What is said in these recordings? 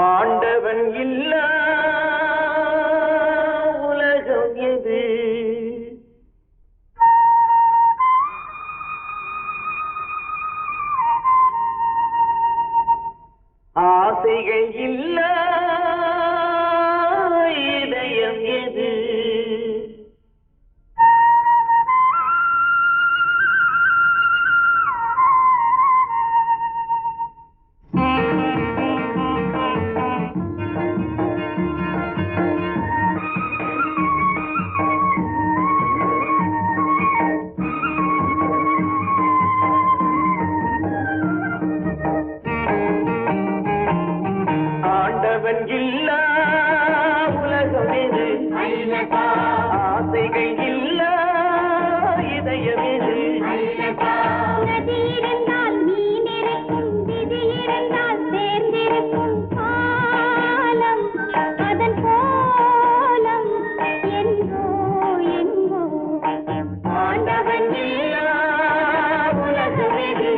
ஆண்டவன் இல்லா உலகம் எது? ஆசைகள் இல்லா இதயம் எது? ஆண்டவன் இல்லா உலகம் எது? ஆசைகள் இல்லா இதயம் எது? நதி இருந்தால் மீன் இருக்கும், விதி இருந்தால் சேர்ந்திருக்கும் காலம் அதன் கோலம் எங்கோ எங்கோ. ஆண்டவன் இல்லா உலகம் எது?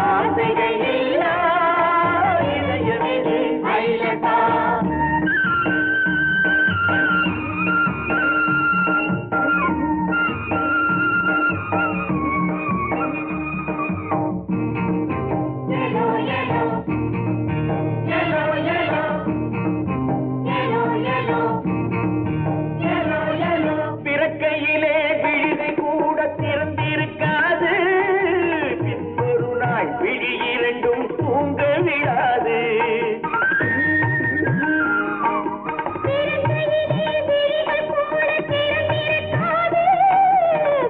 ஆசைகள் இல்லா இதயம் எது? பிறக்கையிலே விழிகை கூட திறந்திருக்காது, பின்பொரு நாள் விழி இரண்டும் தூங்க விடாது. பிறக்கையிலே விழிகள் போல திறந்திருக்காது,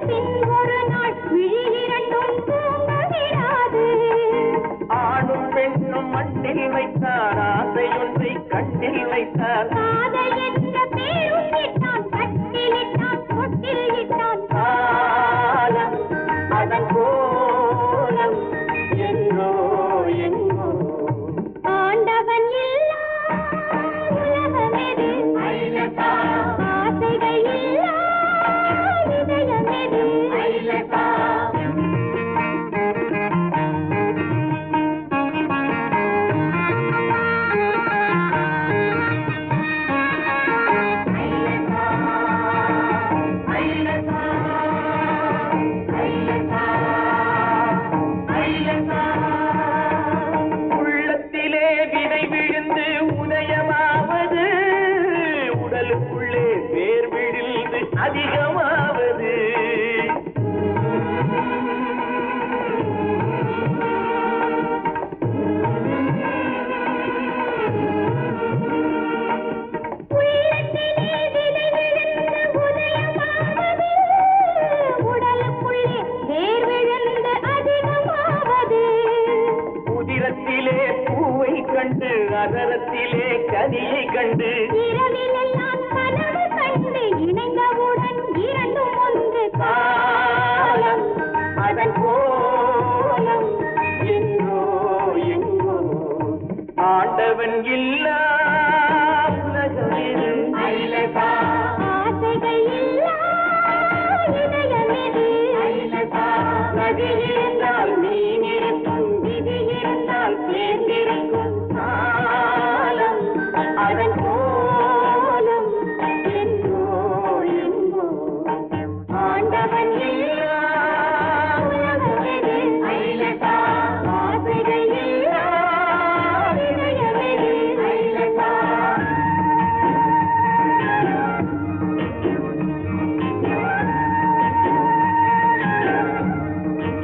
பின்பொரு நாள் விழி இரண்டும் தூங்க விடாது. ஆணும் பெண்ணும் மண்ணில் வைத்தார், ஆசையொன்றை கண்ணில் வைத்தார். காதல் என்ற பேரும் இட்டான், கட்டில் இட்டான், தொட்டில் இட்டான். காலம் அதன் கோலம் எங்கோ எங்கோ. ஆண்டவன் இல்லா உலகம் எது? ஆசைகள் இல்லா இதயம் எது? உள்ளத்திலே விதை விழுந்து உதயமாவது, உடலுக்குள்ளே வேர் விழுந்து அதிகமாவது. உள்ளத்திலே விதை விழுந்து உதயமாவது, உடலுக்குள்ளே வேர் விழுந்து அதிகமாவது. உதிரத்திலே பூவை கண்டு, அதரத்திலே கனியை கண்டு. இரவிலெல்லாம் கனவு கண்டு இணைந்தவுடன் இரண்டும் ஒன்று. காலம் அதன் கோலம் எங்கோ எங்கோ. ஆண்டவன் இல்லா